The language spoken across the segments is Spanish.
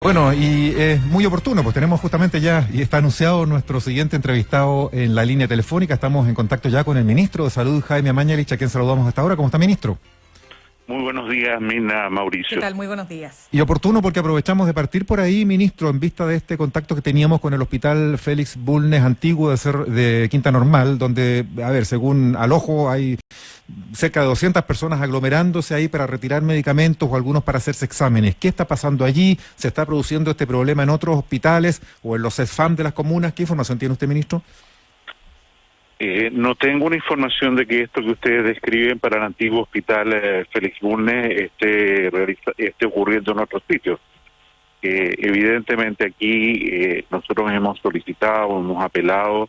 Bueno, y es muy oportuno, pues tenemos justamente ya, y está anunciado nuestro siguiente entrevistado en la línea telefónica. Estamos en contacto ya con el ministro de Salud, Jaime Amañalich, a quien saludamos hasta ahora. ¿Cómo está, ministro? Muy buenos días, Mina, Mauricio. ¿Qué tal? Muy buenos días. Y oportuno porque aprovechamos de partir por ahí, ministro, en vista de este contacto que teníamos con el Hospital Félix Bulnes antiguo de Quinta Normal, donde, a ver, según al ojo hay cerca de 200 personas aglomerándose ahí para retirar medicamentos o algunos para hacerse exámenes. ¿Qué está pasando allí? ¿Se está produciendo este problema en otros hospitales o en los CESFAM de las comunas? ¿Qué información tiene usted, ministro? No tengo una información de que esto que ustedes describen para el antiguo hospital Félix Bulnes esté ocurriendo en otros sitios. Evidentemente aquí nosotros hemos solicitado, hemos apelado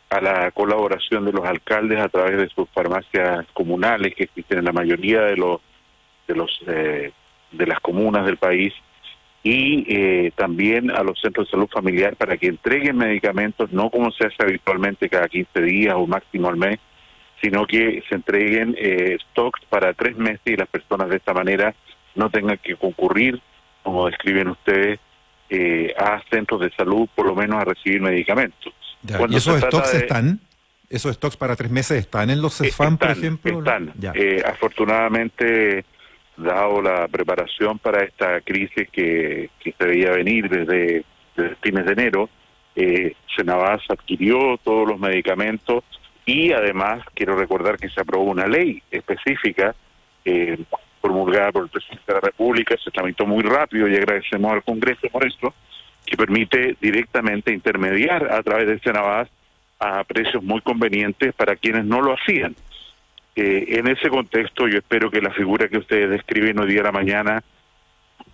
a la colaboración de los alcaldes a través de sus farmacias comunales que existen en la mayoría de las comunas del país, y también a los centros de salud familiar para que entreguen medicamentos, no como se hace habitualmente cada 15 días o máximo al mes, sino que se entreguen stocks para 3 meses y las personas de esta manera no tengan que concurrir, como describen ustedes, a centros de salud, por lo menos a recibir medicamentos. Ya, ¿y esos stocks están? ¿Esos stocks para 3 meses están en los CESFAM, por ejemplo? Están. Afortunadamente, dado la preparación para esta crisis que se veía venir desde fines de enero, Senabas adquirió todos los medicamentos y además quiero recordar que se aprobó una ley específica promulgada por el presidente de la República, se tramitó muy rápido y agradecemos al Congreso por esto, que permite directamente intermediar a través de Senabas a precios muy convenientes para quienes no lo hacían. En ese contexto yo espero que la figura que ustedes describen hoy día a la mañana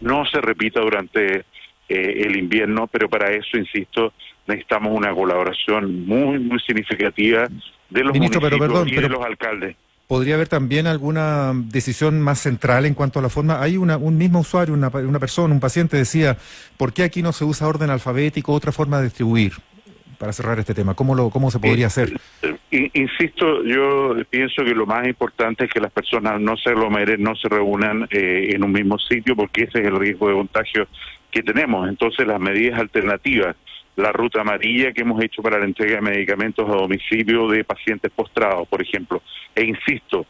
no se repita durante el invierno, pero para eso, insisto, necesitamos una colaboración muy significativa de los municipios y de los alcaldes. ¿Podría haber también alguna decisión más central en cuanto a la forma? Hay un mismo usuario, una persona, un paciente decía, ¿por qué aquí no se usa orden alfabético, otra forma de distribuir? Para cerrar este tema, ¿cómo se podría hacer? Insisto, yo pienso que lo más importante es que las personas no se aglomeren, no se reúnan en un mismo sitio, porque ese es el riesgo de contagio que tenemos. Entonces, las medidas alternativas, la ruta amarilla que hemos hecho para la entrega de medicamentos a domicilio de pacientes postrados, por ejemplo, e insisto,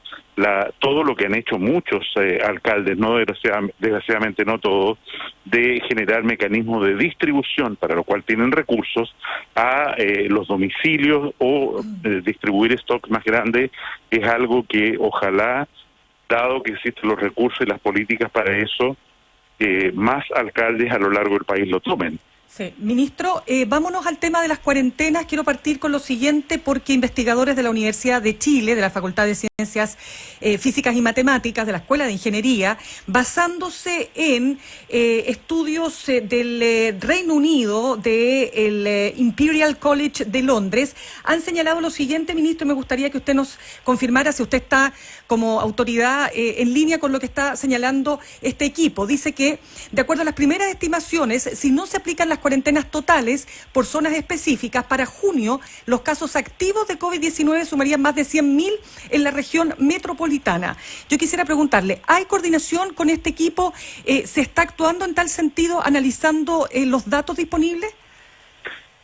todo lo que han hecho muchos alcaldes, no desgraciadamente no todos, de generar mecanismos de distribución, para lo cual tienen recursos, a los domicilios o distribuir stocks más grandes, es algo que ojalá, dado que existen los recursos y las políticas para eso, más alcaldes a lo largo del país lo tomen. Sí. Ministro, vámonos al tema de las cuarentenas. Quiero partir con lo siguiente porque investigadores de la Universidad de Chile, de la Facultad de Ciencias Físicas y Matemáticas, de la Escuela de Ingeniería, basándose en estudios del Reino Unido, del Imperial College de Londres, han señalado lo siguiente, ministro, y me gustaría que usted nos confirmara si usted está como autoridad en línea con lo que está señalando este equipo. Dice que, de acuerdo a las primeras estimaciones, si no se aplican las cuarentenas totales por zonas específicas, para junio los casos activos de COVID-19 sumarían más de 100.000 en la región metropolitana. Yo quisiera preguntarle, ¿hay coordinación con este equipo? ¿Se está actuando en tal sentido, analizando los datos disponibles?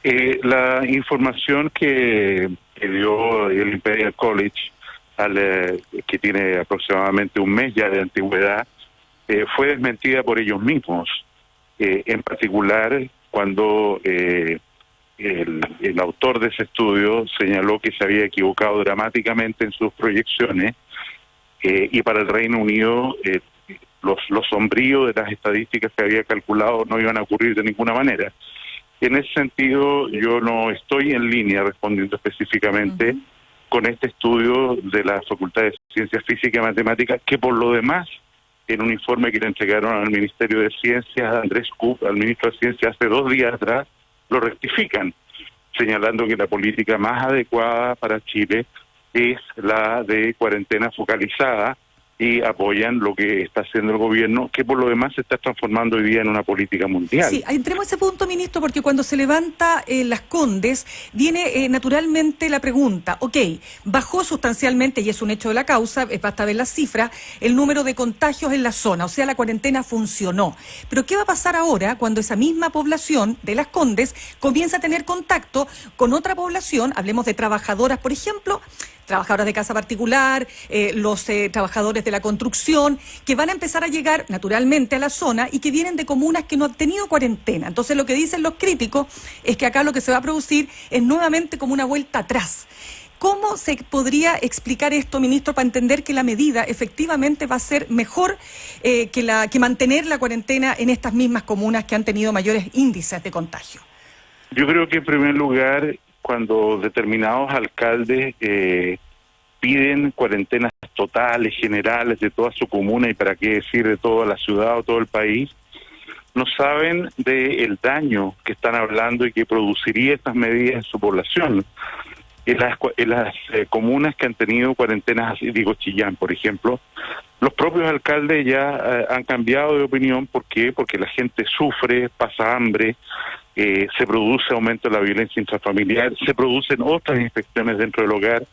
La información que dio el Imperial College, que tiene aproximadamente un mes ya de antigüedad, fue desmentida por ellos mismos. En particular, cuando el autor de ese estudio señaló que se había equivocado dramáticamente en sus proyecciones, y para el Reino Unido los sombríos de las estadísticas que había calculado no iban a ocurrir de ninguna manera. En ese sentido, yo no estoy en línea respondiendo específicamente con este estudio de la Facultad de Ciencias Físicas y Matemáticas, que por lo demás, en un informe que le entregaron al Ministerio de Ciencias, Andrés Kuhn, al ministro de Ciencia, hace 2 días atrás, lo rectifican, señalando que la política más adecuada para Chile es la de cuarentena focalizada, y apoyan lo que está haciendo el gobierno, que por lo demás se está transformando hoy día en una política mundial. Sí, entremos a ese punto, ministro, porque cuando se levanta Las Condes, viene naturalmente la pregunta, bajó sustancialmente, y es un hecho de la causa, basta ver las cifras, el número de contagios en la zona, o sea, la cuarentena funcionó. Pero ¿qué va a pasar ahora cuando esa misma población de Las Condes comienza a tener contacto con otra población, hablemos de trabajadoras, por ejemplo, trabajadoras de casa particular, los trabajadores de la construcción, que van a empezar a llegar naturalmente a la zona y que vienen de comunas que no han tenido cuarentena? Entonces lo que dicen los críticos es que acá lo que se va a producir es nuevamente como una vuelta atrás. ¿Cómo se podría explicar esto, ministro, para entender que la medida efectivamente va a ser mejor que mantener la cuarentena en estas mismas comunas que han tenido mayores índices de contagio? Yo creo que en primer lugar, cuando determinados alcaldes piden cuarentenas totales, generales de toda su comuna, y para qué decir de toda la ciudad o todo el país, no saben del daño que están hablando y que produciría estas medidas en su población. En las comunas que han tenido cuarentenas así, digo Chillán, por ejemplo, los propios alcaldes ya han cambiado de opinión. ¿Por qué? Porque la gente sufre, pasa hambre, se produce aumento de la violencia intrafamiliar, se producen otras infecciones dentro del hogar,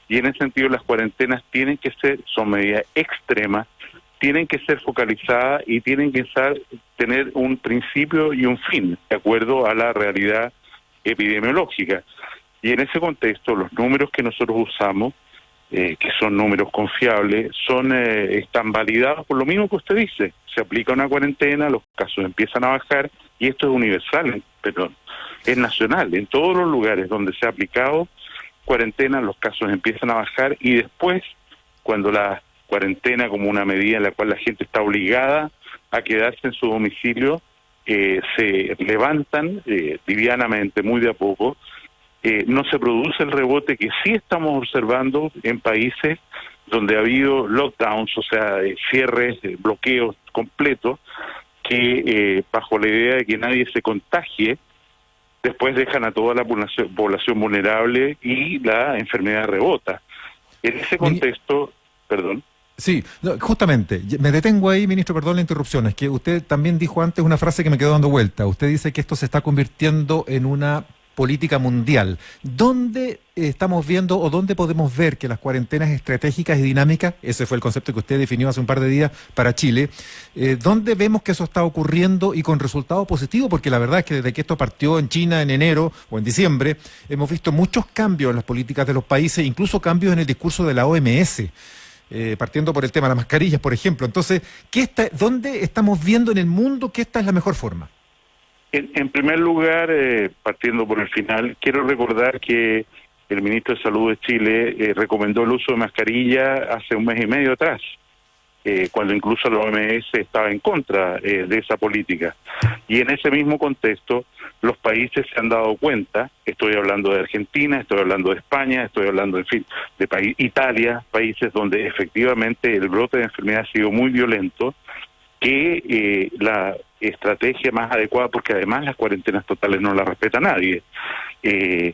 y en ese sentido las cuarentenas tienen que ser, son medidas extremas, tienen que ser focalizadas y tienen que tener un principio y un fin, de acuerdo a la realidad epidemiológica. Y en ese contexto, los números que nosotros usamos, que son números confiables, están validados por lo mismo que usted dice. Se aplica una cuarentena, los casos empiezan a bajar, y esto es universal, es nacional. En todos los lugares donde se ha aplicado cuarentena, los casos empiezan a bajar, y después, cuando la cuarentena como una medida en la cual la gente está obligada a quedarse en su domicilio, se levantan livianamente, muy de a poco, no se produce el rebote que sí estamos observando en países donde ha habido lockdowns, o sea, cierres, bloqueos completos, que bajo la idea de que nadie se contagie, después dejan a toda la población vulnerable y la enfermedad rebota. En ese contexto, perdón. Sí, justamente, me detengo ahí, ministro, perdón la interrupción, es que usted también dijo antes una frase que me quedó dando vuelta. Usted dice que esto se está convirtiendo en una política mundial. ¿Dónde estamos viendo o dónde podemos ver que las cuarentenas estratégicas y dinámicas, ese fue el concepto que usted definió hace un par de días para Chile, dónde vemos que eso está ocurriendo y con resultado positivo? Porque la verdad es que desde que esto partió en China en enero o en diciembre, hemos visto muchos cambios en las políticas de los países, incluso cambios en el discurso de la OMS. Partiendo por el tema de las mascarillas, por ejemplo. Entonces, ¿dónde estamos viendo en el mundo que esta es la mejor forma? En primer lugar, partiendo por el final, quiero recordar que el ministro de Salud de Chile recomendó el uso de mascarilla hace un mes y medio atrás, cuando incluso la OMS estaba en contra de esa política. Y en ese mismo contexto, los países se han dado cuenta, estoy hablando de Argentina, estoy hablando de España, estoy hablando, en fin, de Italia, países donde efectivamente el brote de enfermedad ha sido muy violento, que la estrategia más adecuada, porque además las cuarentenas totales no las respeta nadie, y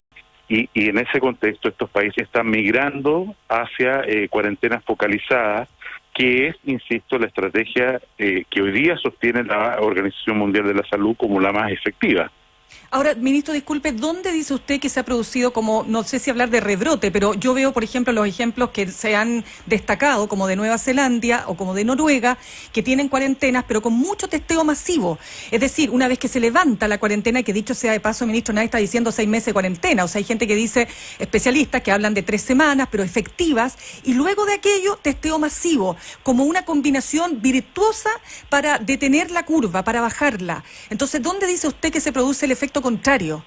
en ese contexto estos países están migrando hacia cuarentenas focalizadas, que es, insisto, la estrategia que hoy día sostiene la Organización Mundial de la Salud como la más efectiva. Ahora, ministro, disculpe, ¿dónde dice usted que se ha producido como, no sé si hablar de rebrote, pero yo veo, por ejemplo, los ejemplos que se han destacado, como de Nueva Zelanda o como de Noruega, que tienen cuarentenas, pero con mucho testeo masivo? Es decir, una vez que se levanta la cuarentena, y que dicho sea de paso, ministro, nadie está diciendo 6 meses de cuarentena, o sea, hay gente que dice, especialistas, que hablan de 3 semanas, pero efectivas, y luego de aquello, testeo masivo, como una combinación virtuosa para detener la curva, para bajarla. Entonces, ¿dónde dice usted que se produce el efecto contrario?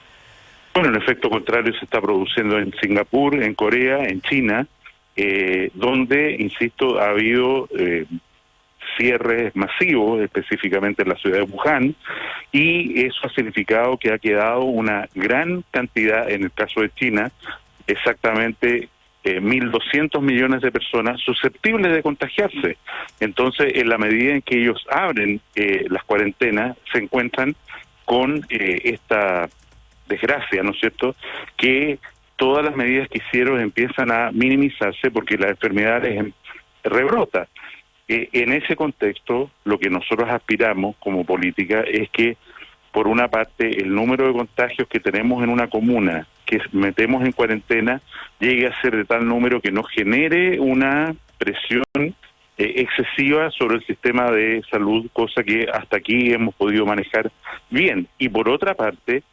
Bueno, el efecto contrario se está produciendo en Singapur, en Corea, en China, donde, insisto, ha habido cierres masivos, específicamente en la ciudad de Wuhan, y eso ha significado que ha quedado una gran cantidad, en el caso de China, exactamente 1.200 millones de personas susceptibles de contagiarse. Entonces, en la medida en que ellos abren las cuarentenas, se encuentran con esta desgracia, ¿no es cierto?, que todas las medidas que hicieron empiezan a minimizarse porque la enfermedad rebrota. En ese contexto, lo que nosotros aspiramos como política es que, por una parte, el número de contagios que tenemos en una comuna que metemos en cuarentena llegue a ser de tal número que no genere una presión excesiva sobre el sistema de salud, cosa que hasta aquí hemos podido manejar bien. Y por otra parte,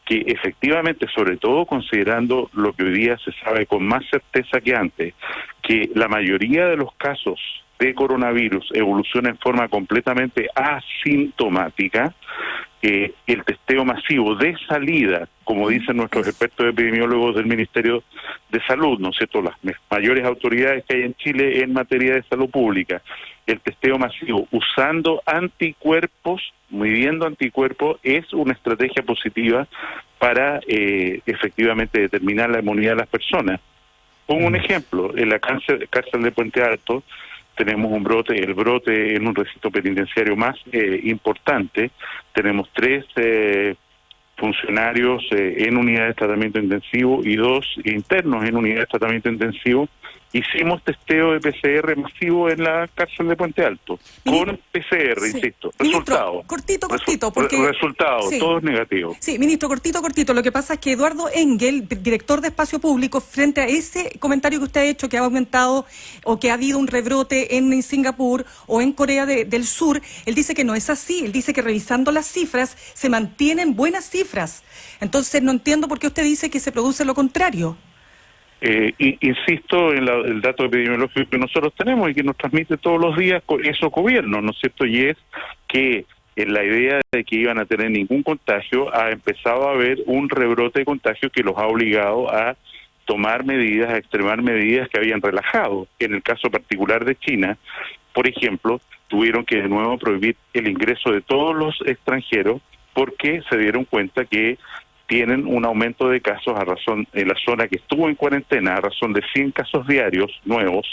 que efectivamente, sobre todo considerando lo que hoy día se sabe con más certeza que antes, que la mayoría de los casos de coronavirus evoluciona en forma completamente asintomática, el testeo masivo de salida, como dicen nuestros expertos epidemiólogos del Ministerio de Salud, ¿no es cierto?, las mayores autoridades que hay en Chile en materia de salud pública, el testeo masivo usando anticuerpos, midiendo anticuerpos, es una estrategia positiva para efectivamente determinar la inmunidad de las personas. Pongo un ejemplo, en la cárcel de Puente Alto tenemos un brote, el brote en un recinto penitenciario más importante. Tenemos 3 funcionarios en unidades de tratamiento intensivo y 2 internos en unidades de tratamiento intensivo. Hicimos testeo de PCR masivo en la cárcel de Puente Alto, con PCR, sí. Insisto, resultado. Cortito, porque... Resultado, sí. Todo es negativo. Sí, ministro, cortito. Lo que pasa es que Eduardo Engel, director de Espacio Público, frente a ese comentario que usted ha hecho, que ha aumentado o que ha habido un rebrote en Singapur o en Corea del Sur, él dice que no es así. Él dice que revisando las cifras se mantienen buenas cifras. Entonces no entiendo por qué usted dice que se produce lo contrario. Insisto en el dato epidemiológico que nosotros tenemos y que nos transmite todos los días esos gobiernos, ¿no es cierto? Y es que en la idea de que iban a tener ningún contagio, ha empezado a haber un rebrote de contagio que los ha obligado a tomar medidas, a extremar medidas que habían relajado. En el caso particular de China, por ejemplo, tuvieron que de nuevo prohibir el ingreso de todos los extranjeros porque se dieron cuenta que tienen un aumento de casos a razón en la zona que estuvo en cuarentena, a razón de 100 casos diarios nuevos,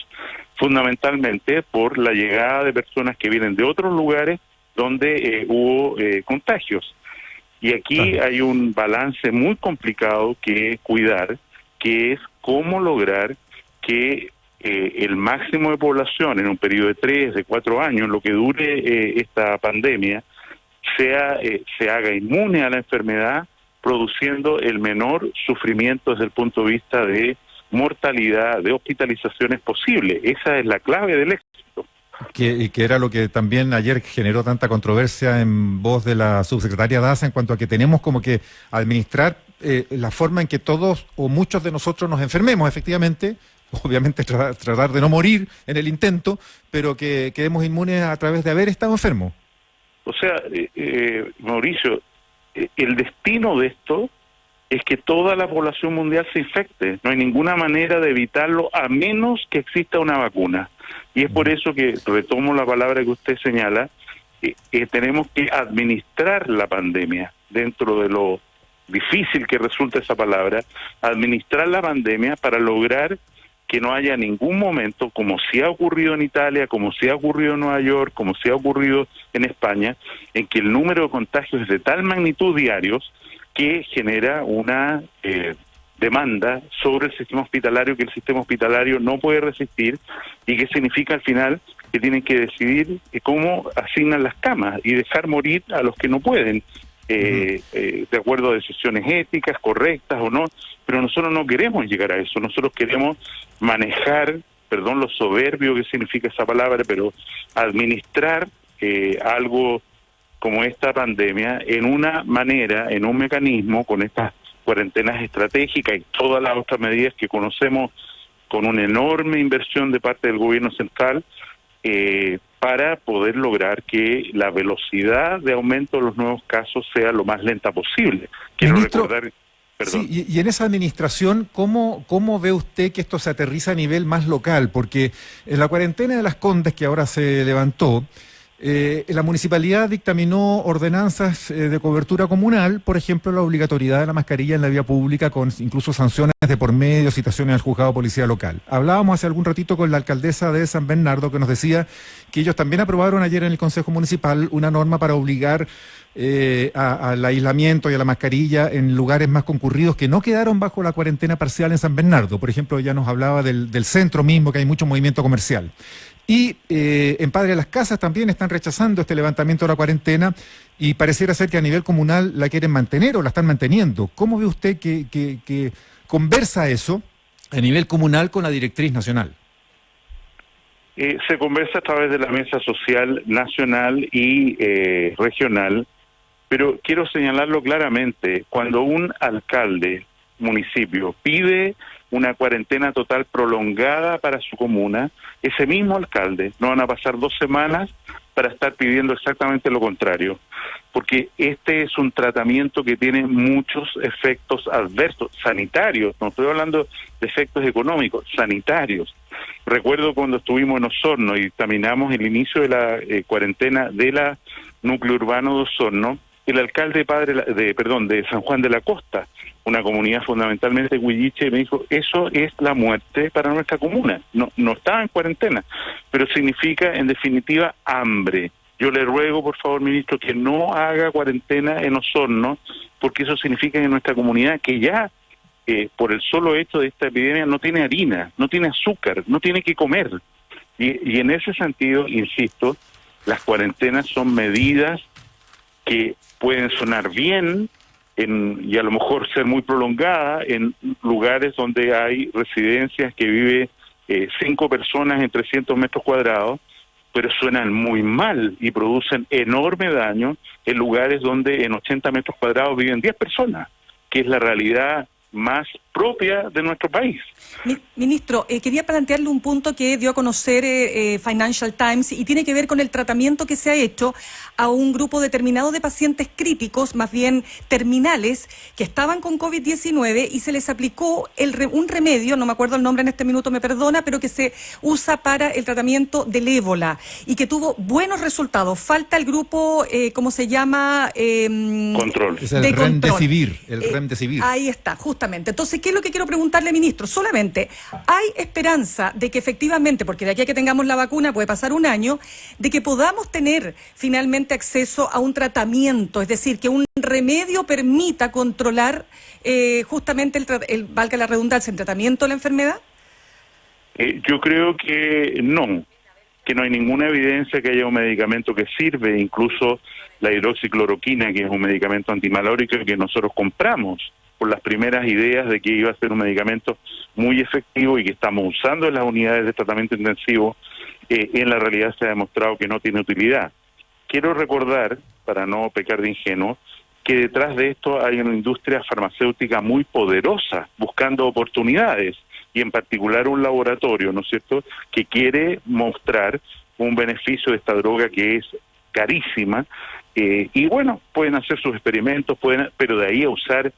fundamentalmente por la llegada de personas que vienen de otros lugares donde hubo contagios. Y aquí hay un balance muy complicado que cuidar, que es cómo lograr que el máximo de población en un periodo de 3, de 4 años, lo que dure esta pandemia, se haga inmune a la enfermedad, produciendo el menor sufrimiento desde el punto de vista de mortalidad, de hospitalizaciones posible. Esa es la clave del éxito. Y que era lo que también ayer generó tanta controversia en voz de la subsecretaria Daza en cuanto a que tenemos como que administrar la forma en que todos o muchos de nosotros nos enfermemos, efectivamente, obviamente tratar de no morir en el intento, pero que quedemos inmunes a través de haber estado enfermos. O sea, Mauricio, el destino de esto es que toda la población mundial se infecte. No hay ninguna manera de evitarlo a menos que exista una vacuna. Y es por eso que, retomo la palabra que usted señala, tenemos que administrar la pandemia, dentro de lo difícil que resulta esa palabra, administrar la pandemia para lograr que no haya ningún momento, como sí ha ocurrido en Italia, como sí ha ocurrido en Nueva York, como sí ha ocurrido en España, en que el número de contagios es de tal magnitud diarios que genera una demanda sobre el sistema hospitalario que el sistema hospitalario no puede resistir, y que significa al final que tienen que decidir cómo asignan las camas y dejar morir a los que no pueden, de acuerdo a decisiones éticas, correctas o no, pero nosotros no queremos llegar a eso. Nosotros queremos manejar, perdón lo soberbio que significa esa palabra, pero administrar algo como esta pandemia en una manera, en un mecanismo, con estas cuarentenas estratégicas y todas las otras medidas que conocemos, con una enorme inversión de parte del gobierno central, para poder lograr que la velocidad de aumento de los nuevos casos sea lo más lenta posible. Quiero recordar... Perdón. Sí, y en esa administración, ¿cómo ve usted que esto se aterriza a nivel más local? Porque en la cuarentena de Las Condes, que ahora se levantó, la municipalidad dictaminó ordenanzas de cobertura comunal, por ejemplo, la obligatoriedad de la mascarilla en la vía pública, con incluso sanciones de por medio, citaciones al juzgado de policía local. Hablábamos hace algún ratito con la alcaldesa de San Bernardo, que nos decía que ellos también aprobaron ayer en el Consejo Municipal una norma para obligar al aislamiento y a la mascarilla en lugares más concurridos que no quedaron bajo la cuarentena parcial en San Bernardo. Por ejemplo, ya nos hablaba del centro mismo, que hay mucho movimiento comercial. Y en Padre de las Casas también están rechazando este levantamiento de la cuarentena y pareciera ser que a nivel comunal la quieren mantener o la están manteniendo. ¿Cómo ve usted que conversa eso a nivel comunal con la directriz nacional? Se conversa a través de la mesa social nacional y regional, pero quiero señalarlo claramente, cuando un alcalde, municipio, pide una cuarentena total prolongada para su comuna, ese mismo alcalde no van a pasar 2 semanas para estar pidiendo exactamente lo contrario, porque este es un tratamiento que tiene muchos efectos adversos, sanitarios, no estoy hablando de efectos económicos, sanitarios. Recuerdo cuando estuvimos en Osorno y dictaminamos el inicio de la cuarentena de la núcleo urbano de Osorno, el alcalde de San Juan de la Costa, una comunidad fundamentalmente huilliche, me dijo, eso es la muerte para nuestra comuna. No estaba en cuarentena, pero significa en definitiva hambre. Yo le ruego, por favor, ministro, que no haga cuarentena en Osorno, porque eso significa que nuestra comunidad, que ya por el solo hecho de esta epidemia no tiene harina, no tiene azúcar, no tiene que comer. Y en ese sentido, insisto, las cuarentenas son medidas que pueden sonar bien y a lo mejor ser muy prolongadas en lugares donde hay residencias que vive 5 personas en 300 metros cuadrados, pero suenan muy mal y producen enorme daño en lugares donde en 80 metros cuadrados viven 10 personas, que es la realidad más propia de nuestro país. Ministro, quería plantearle un punto que dio a conocer Financial Times y tiene que ver con el tratamiento que se ha hecho a un grupo determinado de pacientes críticos, más bien terminales, que estaban con COVID-19 y se les aplicó un remedio, no me acuerdo el nombre en este minuto, me perdona, pero que se usa para el tratamiento del ébola y que tuvo buenos resultados. Falta el grupo, ¿cómo se llama? Control. Es el Remdesivir. Ahí está, justamente. Entonces, ¿qué es lo que quiero preguntarle, ministro? Solamente, ¿hay esperanza de que efectivamente, porque de aquí a que tengamos la vacuna puede pasar un año, de que podamos tener finalmente acceso a un tratamiento? Es decir, que un remedio permita controlar justamente, valga la redundancia, el tratamiento de la enfermedad. Yo creo que no hay ninguna evidencia que haya un medicamento que sirve, incluso la hidroxicloroquina, que es un medicamento antimalórico que nosotros compramos por las primeras ideas de que iba a ser un medicamento muy efectivo y que estamos usando en las unidades de tratamiento intensivo, en la realidad se ha demostrado que no tiene utilidad. Quiero recordar, para no pecar de ingenuo, que detrás de esto hay una industria farmacéutica muy poderosa, buscando oportunidades, y en particular un laboratorio, ¿no es cierto?, que quiere mostrar un beneficio de esta droga que es carísima, y bueno, pueden hacer sus experimentos, pero de ahí a usarlo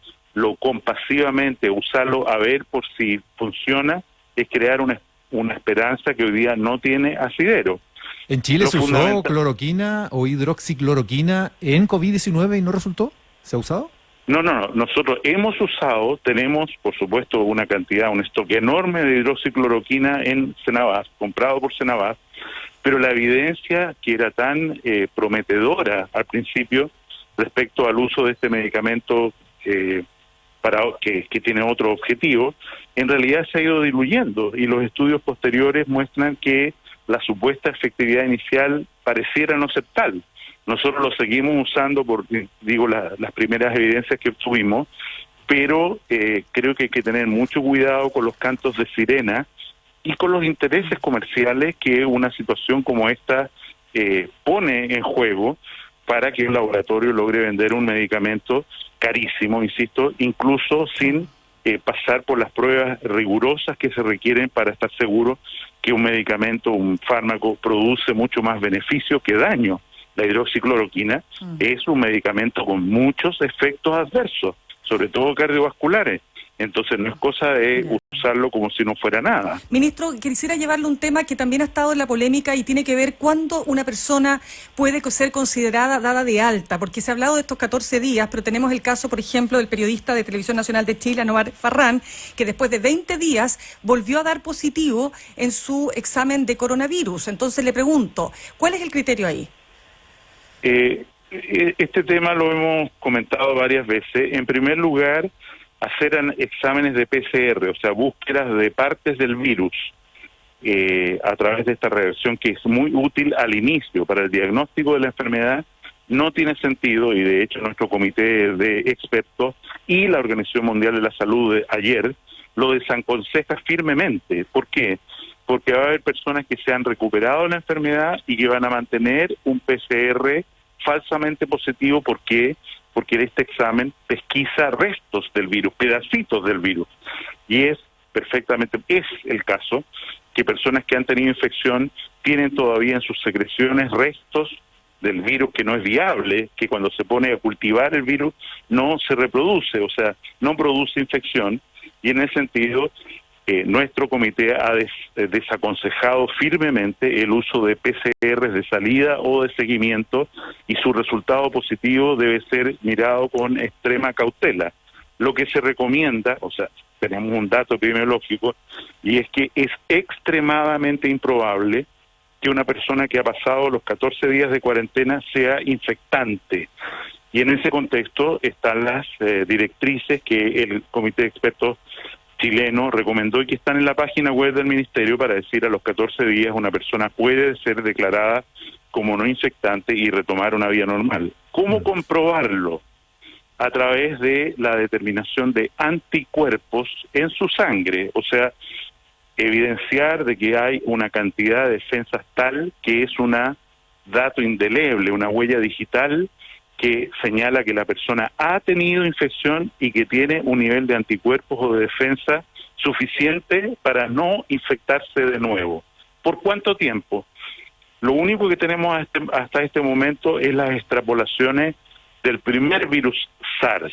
compasivamente, usarlo a ver por si funciona, es crear una esperanza que hoy día no tiene asidero. ¿En Chile se usó cloroquina o hidroxicloroquina en COVID-19 y no resultó? ¿Se ha usado? No. Nosotros hemos usado, tenemos, por supuesto, un stock enorme de hidroxicloroquina en Cenabás, comprado por Cenabás, pero la evidencia que era tan prometedora al principio respecto al uso de este medicamento que tiene otro objetivo, en realidad se ha ido diluyendo y los estudios posteriores muestran que la supuesta efectividad inicial pareciera no ser tal. Nosotros lo seguimos usando por, las primeras evidencias que obtuvimos, pero creo que hay que tener mucho cuidado con los cantos de sirena y con los intereses comerciales que una situación como esta pone en juego para que un laboratorio logre vender un medicamento carísimo, insisto, incluso sin pasar por las pruebas rigurosas que se requieren para estar seguro que un medicamento, un fármaco, produce mucho más beneficio que daño. La hidroxicloroquina es un medicamento con muchos efectos adversos, sobre todo cardiovasculares. Entonces no es cosa de usarlo como si no fuera nada. Ministro, quisiera llevarle un tema que también ha estado en la polémica y tiene que ver cuándo una persona puede ser considerada dada de alta, porque se ha hablado de estos 14 días, pero tenemos el caso, por ejemplo, del periodista de Televisión Nacional de Chile, Anuar Farrán, que después de 20 días volvió a dar positivo en su examen de coronavirus. Entonces le pregunto, ¿cuál es el criterio ahí? Este tema lo hemos comentado varias veces. En primer lugar, hacer exámenes de PCR, o sea, búsquedas de partes del virus a través de esta reacción, que es muy útil al inicio para el diagnóstico de la enfermedad. No tiene sentido, y de hecho nuestro comité de expertos y la Organización Mundial de la Salud ayer lo desaconseja firmemente. ¿Por qué? Porque va a haber personas que se han recuperado de la enfermedad y que van a mantener un PCR falsamente positivo. ¿Por qué? Porque este examen pesquisa restos del virus, pedacitos del virus. Y es el caso que personas que han tenido infección tienen todavía en sus secreciones restos del virus que no es viable, que cuando se pone a cultivar el virus no se reproduce, o sea, no produce infección. Y en ese sentido, nuestro comité ha desaconsejado firmemente el uso de PCR de salida o de seguimiento, y su resultado positivo debe ser mirado con extrema cautela. Lo que se recomienda, o sea, tenemos un dato epidemiológico, y es que es extremadamente improbable que una persona que ha pasado los 14 días de cuarentena sea infectante. Y en ese contexto están las directrices que el Comité de Expertos chileno recomendó y que están en la página web del Ministerio, para decir a los 14 días una persona puede ser declarada como no infectante y retomar una vida normal. ¿Cómo comprobarlo? A través de la determinación de anticuerpos en su sangre, o sea, evidenciar de que hay una cantidad de defensas tal que es un dato indeleble, una huella digital que señala que la persona ha tenido infección y que tiene un nivel de anticuerpos o de defensa suficiente para no infectarse de nuevo. ¿Por cuánto tiempo? Lo único que tenemos hasta este momento es las extrapolaciones del primer virus SARS.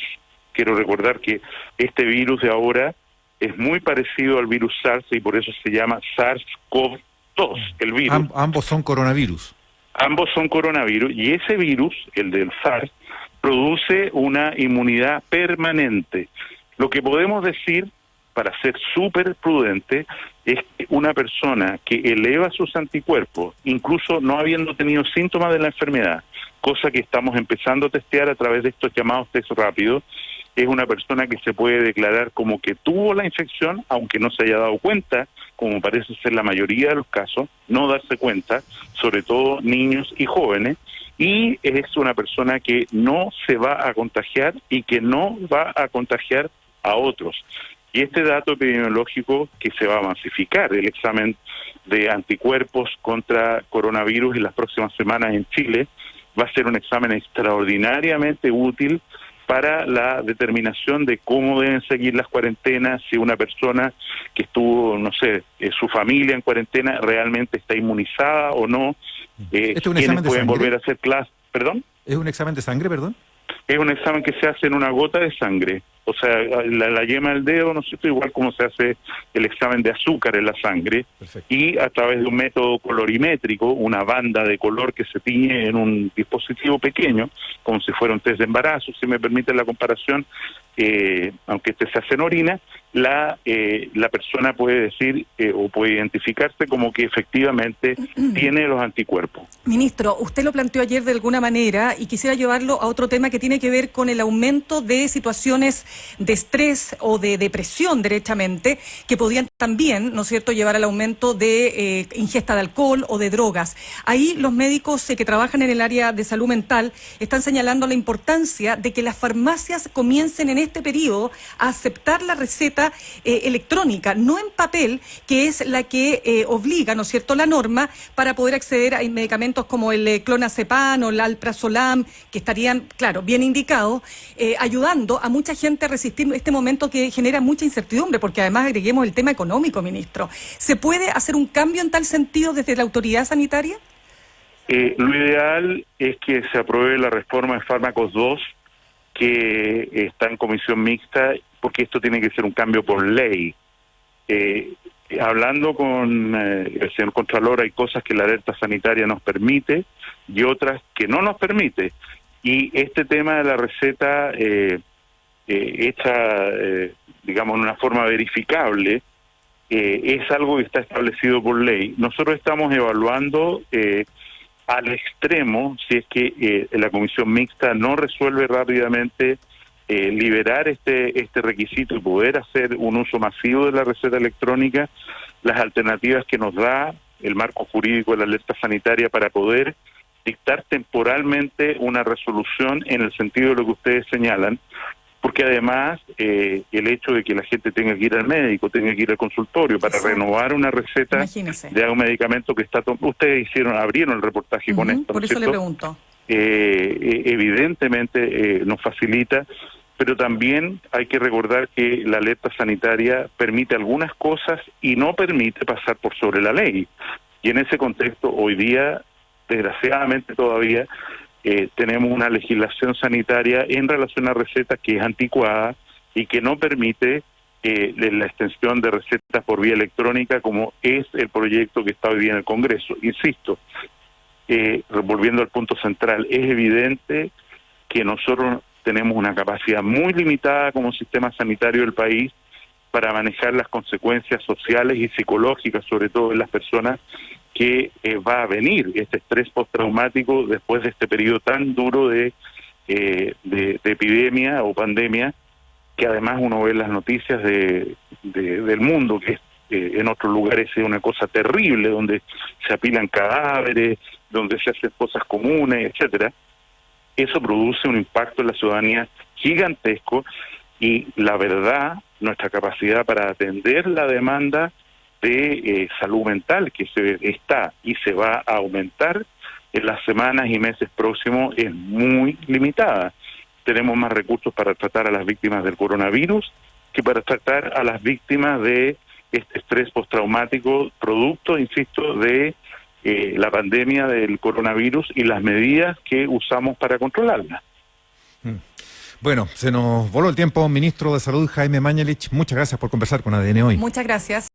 Quiero recordar que este virus de ahora es muy parecido al virus SARS y por eso se llama SARS-CoV-2, el virus. Ambos son coronavirus. Ambos son coronavirus, y ese virus, el del SARS, produce una inmunidad permanente. Lo que podemos decir, para ser súper prudente, es que una persona que eleva sus anticuerpos, incluso no habiendo tenido síntomas de la enfermedad, cosa que estamos empezando a testear a través de estos llamados test rápidos, es una persona que se puede declarar como que tuvo la infección, aunque no se haya dado cuenta, como parece ser la mayoría de los casos, no darse cuenta, sobre todo niños y jóvenes, y es una persona que no se va a contagiar y que no va a contagiar a otros. Y este dato epidemiológico que se va a masificar, el examen de anticuerpos contra coronavirus en las próximas semanas en Chile, va a ser un examen extraordinariamente útil para la determinación de cómo deben seguir las cuarentenas, si una persona que estuvo, no sé, su familia en cuarentena realmente está inmunizada o no, quiénes pueden volver a hacer clases. ¿Perdón? ¿Es un examen de sangre, perdón? Es un examen que se hace en una gota de sangre, o sea, la yema del dedo, no sé, igual como se hace el examen de azúcar en la sangre. Perfecto. Y a través de un método colorimétrico, una banda de color que se tiñe en un dispositivo pequeño, como si fuera un test de embarazo, si me permite la comparación, aunque este se hace en orina, la persona puede decir o puede identificarse como que efectivamente tiene los anticuerpos. Ministro, usted lo planteó ayer de alguna manera y quisiera llevarlo a otro tema que tiene que ver con el aumento de situaciones de estrés o de depresión, derechamente, que podían también, ¿no es cierto?, llevar al aumento de ingesta de alcohol o de drogas. Ahí los médicos que trabajan en el área de salud mental están señalando la importancia de que las farmacias comiencen en este periodo a aceptar la receta electrónica, no en papel, que es la que obliga, ¿no es cierto?, la norma para poder acceder a medicamentos como el clonazepam o el alprazolam, que estarían, claro, bien indicados, ayudando a mucha gente a resistir este momento que genera mucha incertidumbre, porque además agreguemos el tema económico, ministro. ¿Se puede hacer un cambio en tal sentido desde la autoridad sanitaria? Lo ideal es que se apruebe la reforma de fármacos 2, que está en comisión mixta, porque esto tiene que ser un cambio por ley. Hablando con el señor Contralor, hay cosas que la alerta sanitaria nos permite y otras que no nos permite. Y este tema de la receta hecha, digamos, en una forma verificable, es algo que está establecido por ley. Nosotros estamos evaluando al extremo si es que la comisión mixta no resuelve rápidamente liberar este requisito y poder hacer un uso masivo de la receta electrónica, las alternativas que nos da el marco jurídico de la alerta sanitaria para poder dictar temporalmente una resolución en el sentido de lo que ustedes señalan, porque además el hecho de que la gente tenga que ir al médico, tenga que ir al consultorio para renovar una receta de un medicamento que está... Ustedes abrieron el reportaje con esto, por eso le pregunto. Evidentemente nos facilita, pero también hay que recordar que la alerta sanitaria permite algunas cosas y no permite pasar por sobre la ley. Y en ese contexto, hoy día, desgraciadamente todavía, tenemos una legislación sanitaria en relación a recetas que es anticuada y que no permite la extensión de recetas por vía electrónica, como es el proyecto que está hoy día en el Congreso. Insisto, volviendo al punto central, es evidente que nosotros tenemos una capacidad muy limitada como sistema sanitario del país para manejar las consecuencias sociales y psicológicas, sobre todo en las personas que va a venir este estrés postraumático después de este periodo tan duro de epidemia o pandemia, que además uno ve las noticias del mundo, que en otros lugares es una cosa terrible, donde se apilan cadáveres, donde se hacen cosas comunes, etcétera. Eso produce un impacto en la ciudadanía gigantesco y la verdad, nuestra capacidad para atender la demanda de salud mental que está y se va a aumentar en las semanas y meses próximos es muy limitada. Tenemos más recursos para tratar a las víctimas del coronavirus que para tratar a las víctimas de este estrés postraumático producto, insisto, de la pandemia del coronavirus y las medidas que usamos para controlarla. Bueno, se nos voló el tiempo, ministro de Salud Jaime Mañalich. Muchas gracias por conversar con ADN hoy. Muchas gracias.